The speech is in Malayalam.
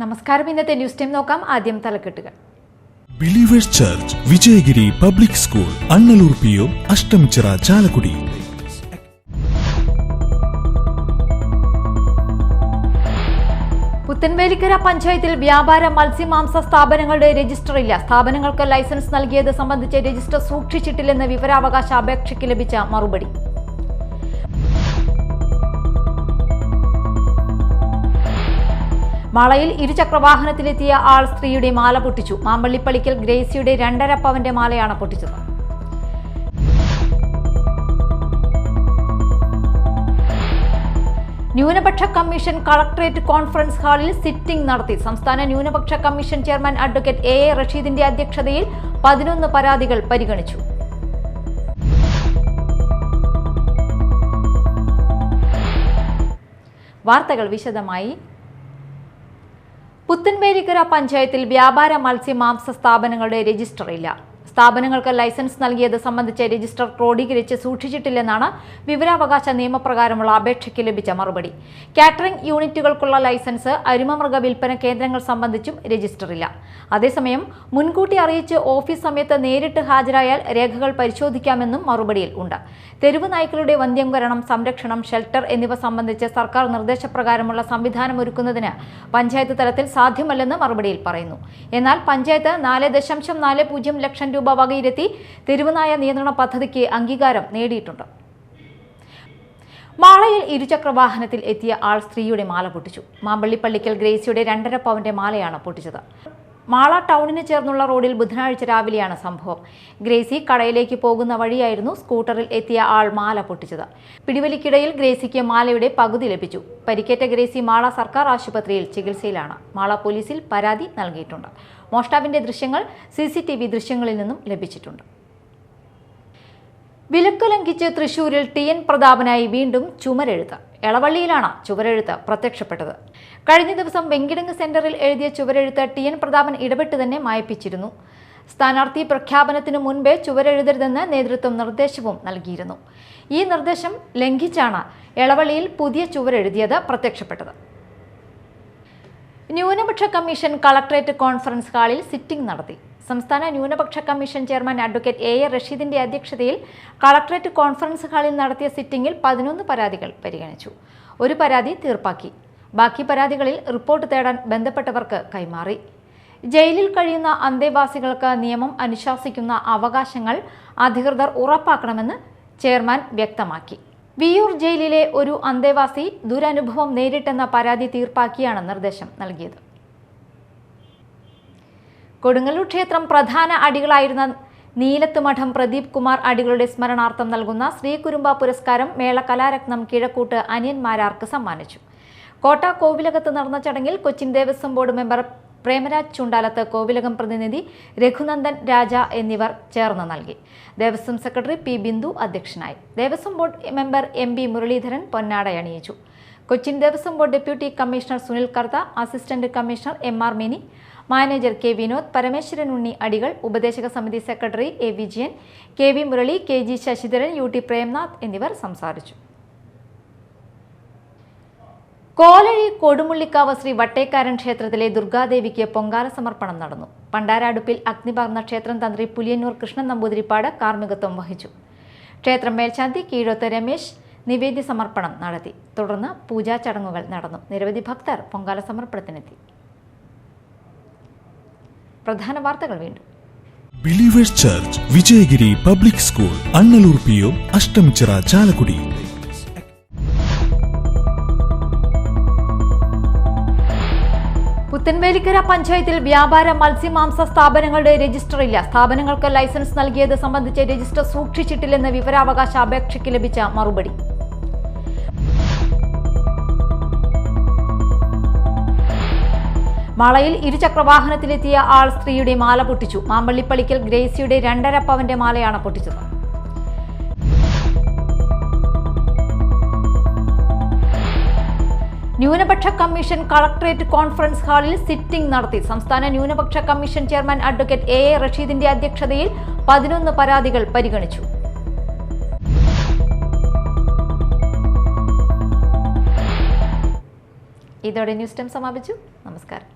നമസ്കാരം. ഇന്നത്തെ ന്യൂസ് ടൈം നോക്കാം. ആദ്യം തലക്കെട്ടുകൾ. Believers church Vijayagiri public school Annallur PO Ashtamichira Chalakudy. Puthenvelikkara പഞ്ചായത്തിൽ വ്യാപാര മത്സ്യമാംസ സ്ഥാപനങ്ങളുടെ രജിസ്റ്റർ ഇല്ല. സ്ഥാപനങ്ങൾക്ക് ലൈസൻസ് നൽകിയത് സംബന്ധിച്ച് രജിസ്റ്റർ സൂക്ഷിച്ചിട്ടില്ലെന്ന് വിവരാവകാശ അപേക്ഷയ്ക്ക് ലഭിച്ച മറുപടി. മാളയിൽ ഇരുചക്രവാഹനത്തിലെത്തിയ ആൾ സ്ത്രീയുടെ മാല പൊട്ടിച്ചു. മാമ്പള്ളിപ്പള്ളിക്കൽ ഗ്രേസിയുടെ 2.5 പവന്റെ മാലയാണ് പൊട്ടിച്ചത്. ന്യൂനപക്ഷ കമ്മീഷൻ കളക്ടറേറ്റ് കോൺഫറൻസ് ഹാളിൽ സിറ്റിംഗ് നടത്തി. സംസ്ഥാന ന്യൂനപക്ഷ കമ്മീഷൻ ചെയർമാൻ അഡ്വക്കേറ്റ് A റഷീദിന്റെ അധ്യക്ഷതയിൽ 11 പരാതികൾ പരിഗണിച്ചു. വാർത്തകൾ വിശദമായി. പുത്തൻവേലിക്കര പഞ്ചായത്തിൽ വ്യാപാര മത്സ്യമാംസ സ്ഥാപനങ്ങളുടെ രജിസ്റ്റർ ഇല്ല. സ്ഥാപനങ്ങൾക്ക് ലൈസൻസ് നൽകിയത് സംബന്ധിച്ച് രജിസ്റ്റർ ക്രോഡീകരിച്ച് സൂക്ഷിച്ചിട്ടില്ലെന്നാണ് വിവരാവകാശ നിയമപ്രകാരമുള്ള അപേക്ഷയ്ക്ക് ലഭിച്ച മറുപടി. കാറ്ററിംഗ് യൂണിറ്റുകൾക്കുള്ള ലൈസൻസ്, അരുമമൃഗ വിൽപ്പന കേന്ദ്രങ്ങൾ സംബന്ധിച്ചും രജിസ്റ്ററില്ല. അതേസമയം മുൻകൂട്ടി അറിയിച്ച് ഓഫീസ് സമയത്ത് നേരിട്ട് ഹാജരായാൽ രേഖകൾ പരിശോധിക്കാമെന്നും മറുപടിയിൽ ഉണ്ട്. തെരുവ് നായ്ക്കളുടെ വന്ധ്യംകരണം, സംരക്ഷണം, ഷെൽട്ടർ എന്നിവ സംബന്ധിച്ച് സർക്കാർ നിർദ്ദേശപ്രകാരമുള്ള സംവിധാനം ഒരുക്കുന്നതിന് പഞ്ചായത്ത് തലത്തിൽ സാധ്യമല്ലെന്ന് മറുപടിയിൽ പറയുന്നു. എന്നാൽ പഞ്ചായത്ത് 4.40 ലക്ഷം രൂപ വകയിരുത്തി തെരുവുനായ നിയന്ത്രണ പദ്ധതിക്ക് അംഗീകാരം നേടിയിട്ടുണ്ട്. മാളയിൽ ഇരുചക്രവാഹനത്തിൽ എത്തിയ ആൾ സ്ത്രീയുടെ മാല പൊട്ടിച്ചു. മാമ്പള്ളിപ്പള്ളിക്കൽ ഗ്രേസിയുടെ 2.5 പവന്റെ മാലയാണ് പൊട്ടിച്ചത്. മാള ടൗണിന് ചേർന്നുള്ള റോഡിൽ ബുധനാഴ്ച രാവിലെയാണ് സംഭവം. ഗ്രേസി കടയിലേക്ക് പോകുന്ന വഴിയായിരുന്നു സ്കൂട്ടറിൽ എത്തിയ ആൾ മാല പൊട്ടിച്ചത്. പിടിവലിക്കിടയിൽ ഗ്രേസിക്ക് മാലയുടെ പകുതി ലഭിച്ചു. പരിക്കേറ്റ ഗ്രേസി മാള സർക്കാർ ആശുപത്രിയിൽ ചികിത്സയിലാണ്. മാള പോലീസിൽ പരാതി നൽകിയിട്ടുണ്ട്. മോഷ്ടാവിന്റെ ദൃശ്യങ്ങൾ CCTV ദൃശ്യങ്ങളിൽ നിന്നും ലഭിച്ചിട്ടുണ്ട്. വിലക്ക് ലംഘിച്ച് തൃശൂരിൽ TN പ്രതാപനായി വീണ്ടും ചുമരെഴുത്ത്. എളവള്ളിയിലാണ് ചുവരെഴുത്ത് പ്രത്യക്ഷപ്പെട്ടത്. കഴിഞ്ഞ ദിവസം വെങ്കിടങ്ങ് സെന്ററിൽ എഴുതിയ ചുവരെഴുത്ത് TN പ്രതാപൻ ഇടപെട്ട് തന്നെ മായ്പിച്ചിരുന്നു. സ്ഥാനാർത്ഥി പ്രഖ്യാപനത്തിനു മുൻപേ ചുവരെഴുതരുതെന്ന് നേതൃത്വം നിർദ്ദേശവും നൽകിയിരുന്നു. ഈ നിർദ്ദേശം ലംഘിച്ചാണ് എളവള്ളിയിൽ പുതിയ ചുവരെഴുതിയത് പ്രത്യക്ഷപ്പെട്ടത്. ന്യൂനപക്ഷ കമ്മീഷൻ കളക്ടറേറ്റ് കോൺഫറൻസ് ഹാളിൽ സിറ്റിംഗ് നടത്തി. സംസ്ഥാന ന്യൂനപക്ഷ കമ്മീഷൻ ചെയർമാൻ അഡ്വക്കേറ്റ് A റഷീദിന്റെ അധ്യക്ഷതയിൽ കളക്ടറേറ്റ് കോൺഫറൻസ് ഹാളിൽ നടത്തിയ സിറ്റിംഗിൽ 11 പരാതികൾ പരിഗണിച്ചു. ഒരു പരാതി തീർപ്പാക്കി. ബാക്കി പരാതികളിൽ റിപ്പോർട്ട് തേടാൻ ബന്ധപ്പെട്ടവർക്ക് കൈമാറി. ജയിലിൽ കഴിയുന്ന അന്തേവാസികൾക്ക് നിയമം അനുശാസിക്കുന്ന അവകാശങ്ങൾ അധികൃതർ ഉറപ്പാക്കണമെന്ന് ചെയർമാൻ വ്യക്തമാക്കി. വിയൂർ ജയിലിലെ ഒരു അന്തേവാസി ദുരനുഭവം നേരിട്ടെന്ന പരാതി തീർപ്പാക്കിയാണ് നിർദ്ദേശം നൽകിയത്. കൊടുങ്ങല്ലൂർ ക്ഷേത്രം പ്രധാന അടികളായിരുന്ന നീലത്തുമഠം പ്രദീപ് കുമാർ അടികളുടെ സ്മരണാർത്ഥം നൽകുന്ന ശ്രീകുരുമ്പ പുരസ്കാരം മേള കലാരത്നം കിഴക്കൂട്ട് അനിയന്മാരാർക്ക് സമ്മാനിച്ചു. കോട്ട കോവിലകത്ത് നടന്ന ചടങ്ങിൽ കൊച്ചിൻ ദേവസ്വം ബോർഡ് മെമ്പർ പ്രേമരാജ് ചുണ്ടാലത്ത്, കോവിലകം പ്രതിനിധി രഘുനന്ദൻ രാജ എന്നിവർ ചേർന്ന് നൽകി. ദേവസ്വം സെക്രട്ടറി P ബിന്ദു അധ്യക്ഷനായി. Devaswom board member MB Muraleedharan പൊന്നാടയണിയിച്ചു. Cochin Devaswom board deputy commissioner Sunil Kartha, assistant commissioner MR Mini, manager K Vinod, Parameswaran Unni Adikal, ഉപദേശക സമിതി secretary A Vijayan, KV Murali, KG Sasidharan, UT Premnath എന്നിവർ സംസാരിച്ചു. കോലഴി കൊടുമുള്ളിക്കാവ് ശ്രീ വട്ടേക്കാരൻ ക്ഷേത്രത്തിലെ ദുർഗാദേവിക്ക് പൊങ്കാല സമർപ്പണം നടന്നു. പണ്ടാരടുപ്പിൽ അഗ്നി പകർന്ന ക്ഷേത്രം തന്ത്രി പുലിയന്നൂർ കൃഷ്ണൻ നമ്പൂതിരിപ്പാട് കാർമ്മികത്വം വഹിച്ചു. ക്ഷേത്രം മേൽശാന്തി കീഴോത്ത് രമേശ് നിവേദ്യ സമർപ്പണം നടത്തി. തുടർന്ന് പൂജാ ചടങ്ങുകൾ നടന്നു. നിരവധി ഭക്തർ പൊങ്കാല സമർപ്പണത്തിനെത്തി. പ്രധാന വാർത്തകൾ വീണ്ടും. Believers church Vijayagiri public school Annallur PO Ashtamichira Chalakudy. Puthenvelikkara പഞ്ചായത്തിൽ വ്യാപാര മത്സ്യമാംസ സ്ഥാപനങ്ങളുടെ രജിസ്റ്റർ ഇല്ല. സ്ഥാപനങ്ങൾക്ക് ലൈസൻസ് നൽകിയത് സംബന്ധിച്ച് രജിസ്റ്റർ സൂക്ഷിച്ചിട്ടില്ലെന്ന് വിവരാവകാശ അപേക്ഷയ്ക്ക് ലഭിച്ച മറുപടി. മാളയിൽ ഇരുചക്രവാഹനത്തിലെത്തിയ ആൾ സ്ത്രീയുടെ മാല പൊട്ടിച്ചു. മാമ്പള്ളിപ്പള്ളിക്കൽ ഗ്രേസിയുടെ 2.5 പവന്റെ മാലയാണ് പൊട്ടിച്ചത്. ന്യൂനപക്ഷ കമ്മീഷൻ കളക്ടറേറ്റ് കോൺഫറൻസ് ഹാളിൽ സിറ്റിംഗ് നടത്തി. സംസ്ഥാന ന്യൂനപക്ഷ കമ്മീഷൻ ചെയർമാൻ അഡ്വക്കേറ്റ് A റഷീദിന്റെ അധ്യക്ഷതയിൽ 11 പരാതികൾ പരിഗണിച്ചു. ഇതോടെ ന്യൂസ് ടൈം സമാപിച്ചു. നമസ്കാരം.